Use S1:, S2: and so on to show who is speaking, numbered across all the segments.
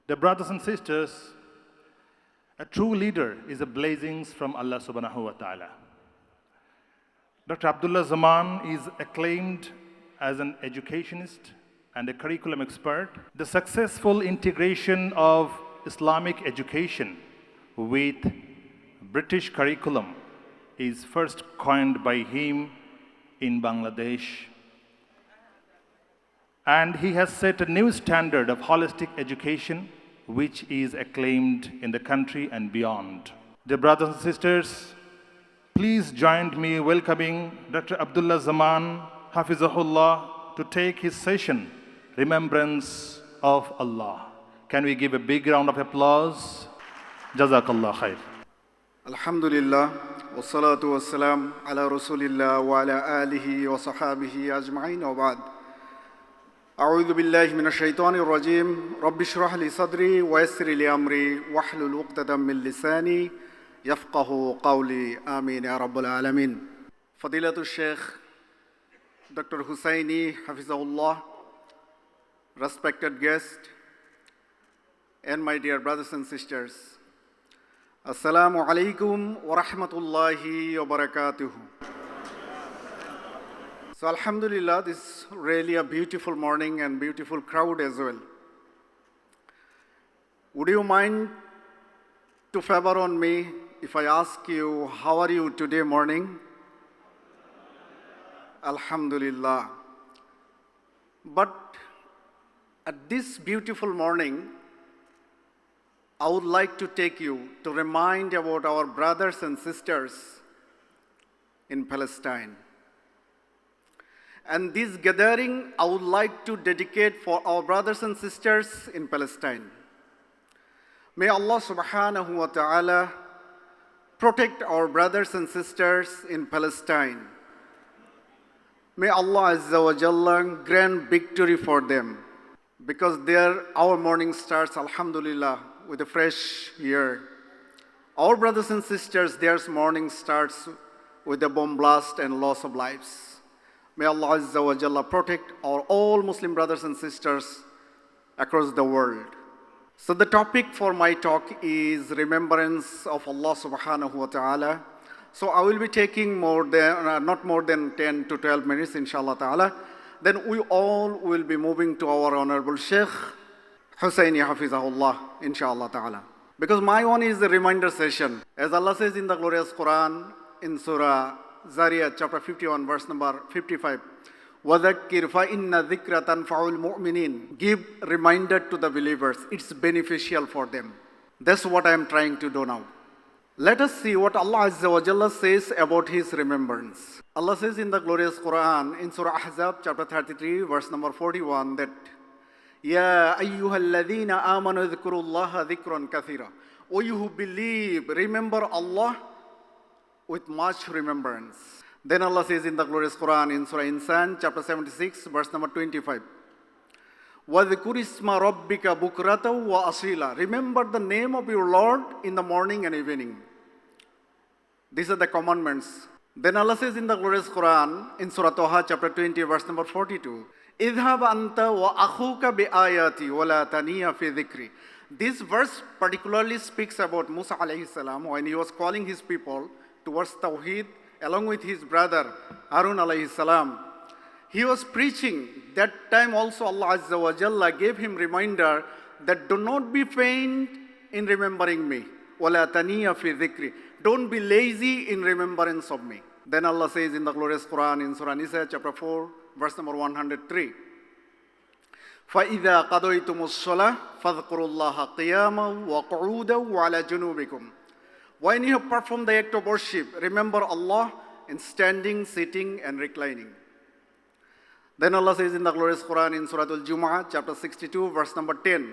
S1: Dear brothers and sisters, a true leader is a blessings from Allah subhanahu wa ta'ala. Dr. Abdullah Jaman is acclaimed as an educationist and a curriculum expert. The successful integration of Islamic education with British curriculum is first coined by him in Bangladesh. And he has set a new standard of holistic education which is acclaimed in the country and beyond. Dear brothers and sisters, please join me welcoming Dr. Abdullah Jaman, Hafizahullah, to take his session, Remembrance of Allah. Can we give a big round of applause? Jazakallah khair.
S2: Alhamdulillah, wassalatu wassalam ala rasulillah wa ala alihi wa sahabihi ajma'in wa ba'd. أعوذ بالله من الشيطان الرجيم رب اشرح لي صدري ويسر لي أمري واحلل عقدة من لساني يفقه قولي آمين يا رب العالمين. فضيلة الشيخ Dr. Hussaini Hafizahullah, respected guest, and my dear brothers and sisters, Assalamu alaikum wa rahmatullahi wa barakatuhu. So Alhamdulillah, this is really a beautiful morning and beautiful crowd as well. Would you mind to favor on me if I ask you, how are you today morning? Alhamdulillah. But at this beautiful morning, I would like to take you to remind about our brothers and sisters in Palestine. And this gathering, I would like to dedicate for our brothers and sisters in Palestine. May Allah subhanahu wa ta'ala protect our brothers and sisters in Palestine. May Allah Azza wa Jalla grant victory for them, because there our morning starts, alhamdulillah, with a fresh year. Our brothers and sisters, their morning starts with a bomb blast and loss of lives. May Allah Azza wa Jalla protect our all Muslim brothers and sisters across the world. So the topic for my talk is remembrance of Allah subhanahu wa ta'ala. So I will be taking not more than 10 to 12 minutes, inshallah ta'ala. Then we all will be moving to our honourable Sheikh Hussaini Hafizahullah, inshallah ta'ala. Because my one is the reminder session. As Allah says in the glorious Quran, in Surah Zariyat, chapter 51, verse number 55, وَذَكِّرْ فَإِنَّ ذِكْرَ تَنْفَعُ الْمُؤْمِنِينَ. Give reminder to the believers. It's beneficial for them. That's what I am trying to do now. Let us see what Allah Azza wa Jalla says about His remembrance. Allah says in the glorious Quran, in Surah Ahzab, chapter 33, verse number 41, that Ya ayyuhalladhina amanu dhkurullaha dhikran kathira. O you who believe, remember Allah with much remembrance. Then Allah says in the glorious Quran, in Surah Insan, chapter 76, verse number 25, وَذْكُرِ اسْمَ رَبِّكَ بُكْرَةً وَأَصِيلًا. Remember the name of your Lord in the morning and evening. These are the commandments. Then Allah says in the glorious Quran, in Surah Taha, chapter 20, verse number 42, اِذْهَبْ أَنْتَ وَأَخُوكَ بِآيَاتِ وَلَا تَنِيَ فِي ذِكْرِ. This verse particularly speaks about Musa alayhi salam when he was calling his people towards Tawheed along with his brother Harun alayhi salam. He was preaching. That time also Allah Azza wa Jalla gave him reminder that do not be faint in remembering me. وَلَا تَنِيَ فِي ذِكْرِ. Don't be lazy in remembrance of me. Then Allah says in the glorious Quran in Surah Nisa chapter 4 verse number 103, فَإِذَا قَضَيْتُمُ الصَّلَاةَ فَاذْكُرُوا اللَّهَ قِيَامًا وَقُعُودًا وَعَلَى جُنُوبِكُمْ. When you have performed the act of worship, remember Allah in standing, sitting, and reclining. Then Allah says in the glorious Quran in Surah Al-Jumu'ah, chapter 62, verse number 10,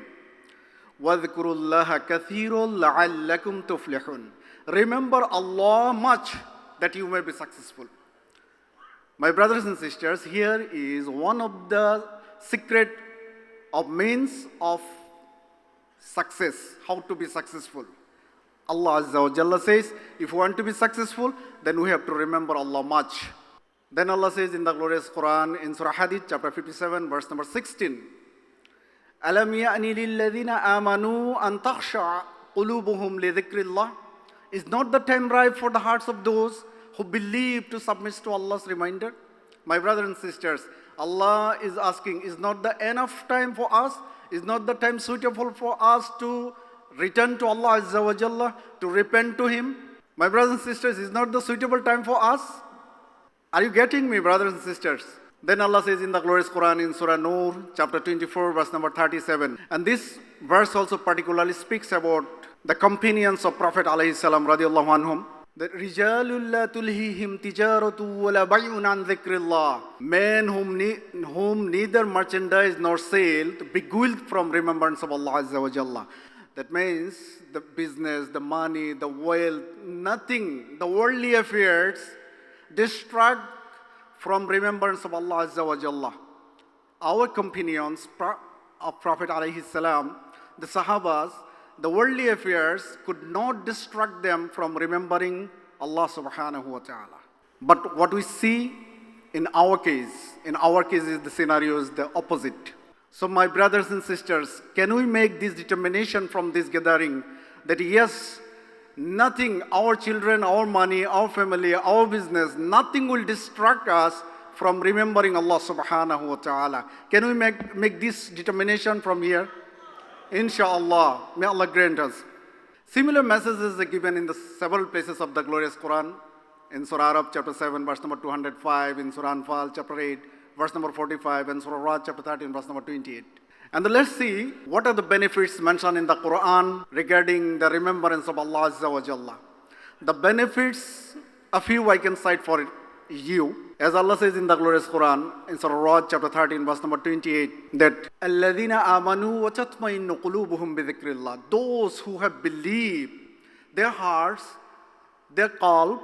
S2: وَاذْكُرُوا اللَّهَ كَثِيرًا لَعَلَّكُمْ تُفْلِحُونَ. Remember Allah much that you may be successful. My brothers and sisters, here is one of the secret of means of success, how to be successful. Allah Azza wa Jalla says, if you want to be successful, then we have to remember Allah much. Then Allah says in the glorious Quran, in Surah Hadith, chapter 57, verse number 16, أَلَمْ يَأْنِ لِلَّذِينَ آمَنُوا أَن تَخْشَعَ قُلُوبُهُمْ لِذِكْرِ اللَّهِ. Is not the time ripe for the hearts of those who believe to submit to Allah's reminder? My brothers and sisters, Allah is asking, is not the enough time for us? Is not the time suitable for us to return to Allah Azza wa Jalla, to repent to Him? My brothers and sisters, is not the suitable time for us? Are you getting me, brothers and sisters? Then Allah says in the glorious Quran in Surah Nur, chapter 24, verse number 37. And this verse also particularly speaks about the companions of Prophet alayhi salam radiallahu anhum. That رِجَالٌ لَا تُلْهِهِمْ تِجَارَةٌ وَلَا بَيْعٌ عَنْ ذِكْرِ اللَّهِ. Men whom neither merchandise nor sale beguiled from remembrance of Allah Azza wa Jalla. That means the business, the money, the wealth, nothing, the worldly affairs distract from remembrance of Allah Azza wa Jalla. Our companions of Prophet alayhi salam, the Sahabas, the worldly affairs could not distract them from remembering Allah subhanahu wa ta'ala. But what we see in our case is the scenario is the opposite. So my brothers and sisters, can we make this determination from this gathering that yes, nothing, our children, our money, our family, our business, nothing will distract us from remembering Allah subhanahu wa ta'ala. Can we make this determination from here? Inshallah, may Allah grant us. Similar messages are given in the several places of the glorious Quran. In Surah Arab, chapter 7, verse number 205. In Surah Anfal, chapter 8, verse number 45. And Surah Ra'd, chapter 13, verse number 28. And then let's see what are the benefits mentioned in the Quran regarding the remembrance of Allah Azza wa Jalla. The benefits, a few I can cite for you. As Allah says in the glorious Quran, in Surah Ra'd, chapter 13, verse number 28, that الَّذِينَ آمَنُوا وَتَطْمَئِنُّ قُلُوبُهُم بِذِكْرِ اللَّهِ. Those who have believed, their hearts, their qalb,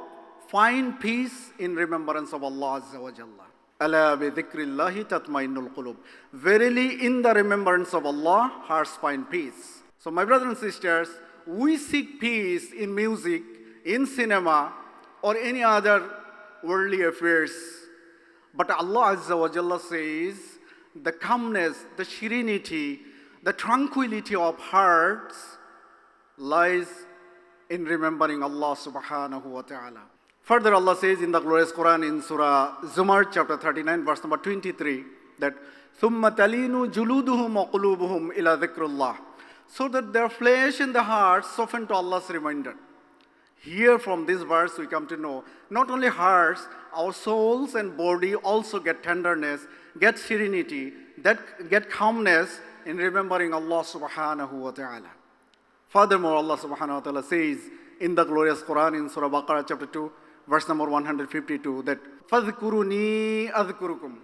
S2: find peace in remembrance of Allah Azza wa Jalla. أَلَا بِذِكْرِ اللَّهِ تَطْمَئِنُّ الْقُلُوبِ. Verily, in the remembrance of Allah, hearts find peace. So my brothers and sisters, we seek peace in music, in cinema, or any other worldly affairs. But Allah Azza wa Jalla says, the calmness, the serenity, the tranquility of hearts lies in remembering Allah subhanahu wa ta'ala. Further, Allah says in the glorious Quran in Surah Zumar, chapter 39, verse number 23, that ثُمَّ تَلِينُ جُلُودُهُمْ وَقُلُوبُهُمْ إِلَى ذِكْرِ اللَّهِ. So that their flesh and the heart soften to Allah's reminder. Here from this verse we come to know, not only hearts, our souls and body also get tenderness, get serenity, that get calmness in remembering Allah subhanahu wa ta'ala. Furthermore, Allah subhanahu wa ta'ala says in the glorious Quran in Surah Baqarah chapter 2, verse number 152, that فَذْكُرُنِي أَذْكُرُكُمْ.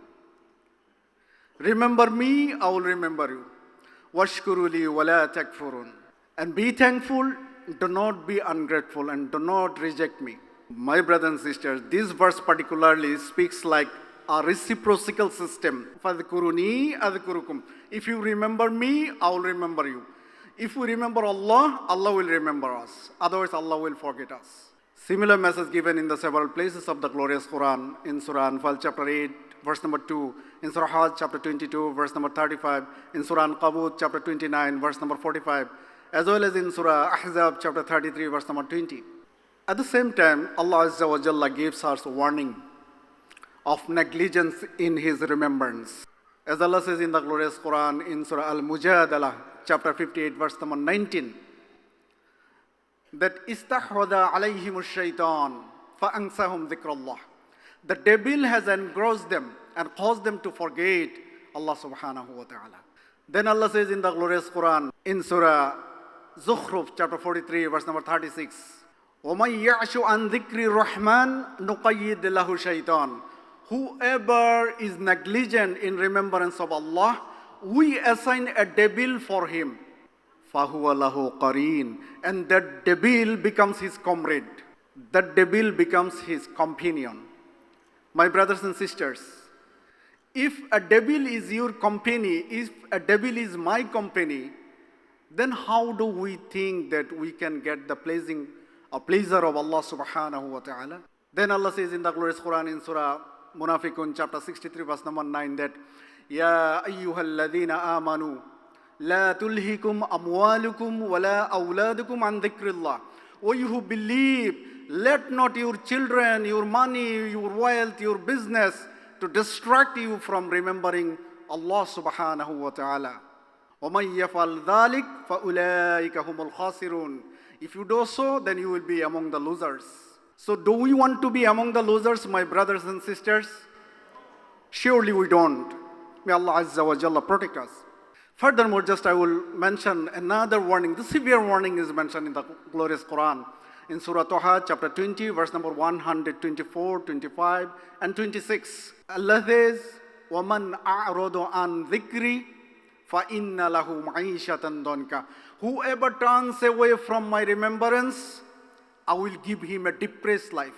S2: Remember me, I will remember you. وَاشْكُرُوا لِي وَلَا تَكْفُرُونَ. And be thankful, do not be ungrateful, and do not reject me. My brothers and sisters, this verse particularly speaks like a reciprocal system. فَذْكُرُنِي أَذْكُرُكُمْ. If you remember me, I will remember you. If we remember Allah, Allah will remember us. Otherwise, Allah will forget us. Similar message given in the several places of the glorious Quran, in Surah Anfal, chapter 8, verse number 2, in Surah Hajj, chapter 22, verse number 35, in Surah An-Kabut, chapter 29, verse number 45, as well as in Surah Ahzab, chapter 33, verse number 20. At the same time, Allah Azza wa Jalla gives us a warning of negligence in His remembrance. As Allah says in the glorious Quran, in Surah Al-Mujadalah, chapter 58, verse number 19, that istahwada alayhim ash-shaytan fa'ansahum dhikrallah. The devil has engrossed them and caused them to forget Allah subhanahu wa ta'ala. Then Allah says in the glorious Quran, in Surah Zukhruf, chapter 43, verse number 36, وَمَنْ يَعْشُ عَنْ ذِكْرِ الرَّحْمَنِ نُقَيِّدْ لَهُ شَيْطَانٍ. Whoever is negligent in remembrance of Allah, we assign a devil for him. فَهُوَ لَهُ قَرِينٌ. And that devil becomes his comrade. That devil becomes his companion. My brothers and sisters, if a devil is your company, if a devil is my company, then how do we think that we can get the pleasure of Allah subhanahu wa ta'ala? Then Allah says in the glorious Quran in Surah Munafiqun, chapter 63, verse number 9, that Ya ayyuhalladhina amanu لا تلهكم أموالكم ولا أولادكم عن ذكر الله. O you who believe, let not your children, your money, your wealth, your business to distract you from remembering Allah subhanahu wa ta'ala. وَمَنْ يَفْعَلْ ذَلِكَ فَأُولَٰئِكَ هُمُ الْخَاسِرُونَ. If you do so, then you will be among the losers. So do we want to be among the losers, my brothers and sisters? Surely we don't. May Allah Azza wa Jalla protect us. Furthermore, just I will mention another warning. The severe warning is mentioned in the glorious Quran. In Surah Taha, chapter 20, verse number 124, 25, and 26. Allah says, وَمَنْ أَعْرَضُ عَنْ ذِكْرِ فَإِنَّ لَهُ مَعِيشَةً ضَنْكَ. Whoever turns away from my remembrance, I will give him a depressed life.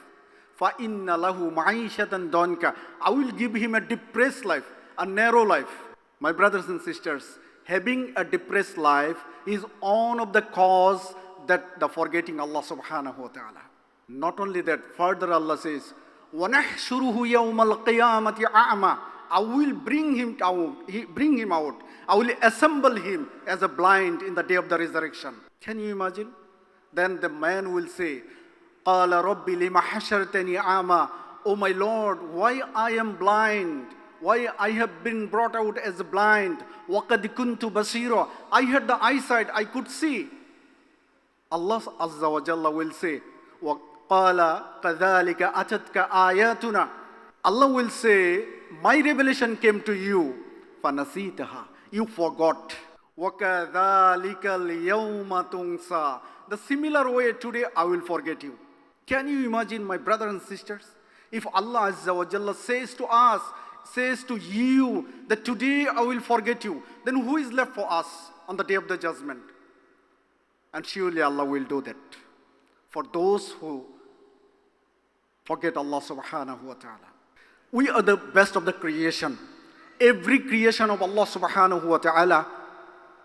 S2: فَإِنَّ لَهُ مَعِيشَةً ضَنْكَ. I will give him a depressed life, a narrow life. My brothers and sisters, having a depressed life is one of the cause that the forgetting Allah subhanahu wa ta'ala. Not only that, further Allah says, وَنَحْشُرُهُ يَوْمَ الْقِيَامَةِ أَعْمَى. I will bring him out. I will assemble him as a blind in the day of the resurrection. Can you imagine? Then the man will say, قَالَ رَبِّ لِمَ حَشَرْتَنِي أَعْمَى. Oh my Lord, why I am blind? Why I have been brought out as blind? وَقَدْ كُنْتُ بَصِيرًا. I had the eyesight, I could see. Allah Azza wa Jalla will say, وَقَالَ كَذَلِكَ أَتَتْكَ آيَاتُنَا. Allah will say, my revelation came to you, فَنَسِيتَهَا. You forgot. وَكَذَلِكَ الْيَوْمَ تُنْسَى. The similar way today I will forget you. Can you imagine, my brothers and sisters? If Allah Azza wa Jalla says to us, says to you that today I will forget you, then who is left for us on the day of the judgment? And surely Allah will do that for those who forget Allah subhanahu wa ta'ala. We are the best of the creation. Every creation of Allah subhanahu wa ta'ala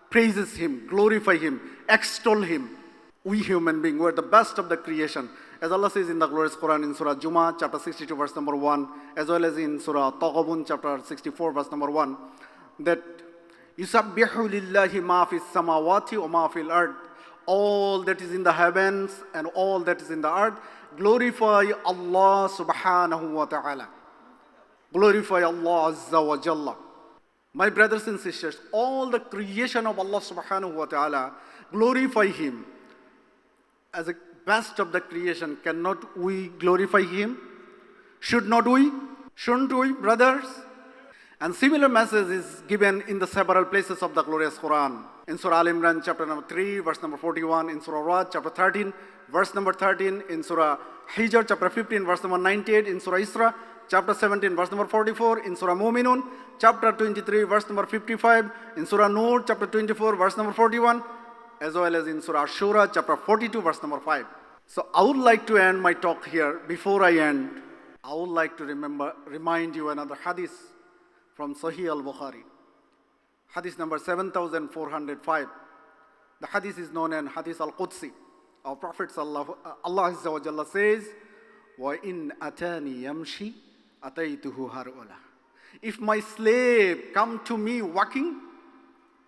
S2: praises Him, glorify Him, extol Him. We human beings, we are the best of the creation. As Allah says in the glorious Quran in Surah Jummah, chapter 62, verse number 1, as well as in Surah Taghabun, chapter 64, verse number 1, that يُسَبِّحُ لِلَّهِ مَا فِي السَّمَاوَاتِ وَمَا فِي الْأَرْضِ. All that is in the heavens and all that is in the earth, glorify Allah subhanahu wa ta'ala. Glorify Allah Azza wa Jalla. My brothers and sisters, all the creation of Allah subhanahu wa ta'ala, glorify Him. As a best of the creation, cannot we glorify Him? Should not we? Shouldn't we, brothers? And similar message is given in the several places of the glorious Quran. In Surah Al-Imran, chapter number 3, verse number 41. In Surah Ra'd, chapter 13, verse number 13. In Surah Hijr, chapter 15, verse number 98. In Surah Isra, chapter 17, verse number 44. In Surah Mu'minun, chapter 23, verse number 55. In Surah Nur, chapter 24, verse number 41. As well as in Surah Shura, chapter 42, verse number 5. So I would like to end my talk here. Before I end, I would like to remind you another hadith from Sahih al-Bukhari. Hadith number 7405. The hadith is known as Hadith al-Qudsi. Our Prophet Allah Azza wa Jalla says, وَإِنْ أَتَانِي يَمْشِي أَتَيْتُهُ هَرْؤُلَةً. If my slave come to me walking,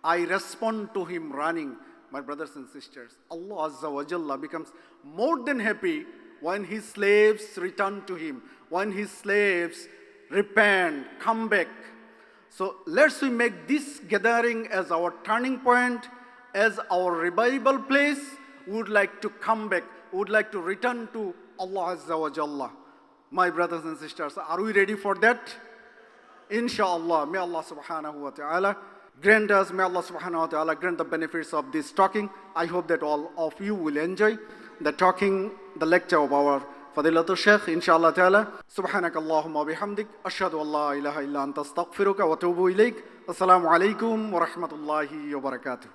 S2: I respond to him running. My brothers and sisters, Allah Azza wa Jalla becomes more than happy when His slaves return to Him, when His slaves repent, come back. So let's we make this gathering as our turning point, as our revival place. We would like to come back, we would like to return to Allah Azza wa Jalla. My brothers and sisters, are we ready for that? Inshallah, may Allah subhanahu wa ta'ala grant us, may Allah subhanahu wa ta'ala grant the benefits of this talking. I hope that all of you will enjoy the talking, the lecture of our Fadilatul Shaykh, inshallah ta'ala. Subhanakallahumma bihamdik, ashhadu an la ilaha illa anta astaghfiruka wa atubu ilayk. Assalamu alaikum wa rahmatullahi wa barakatuh.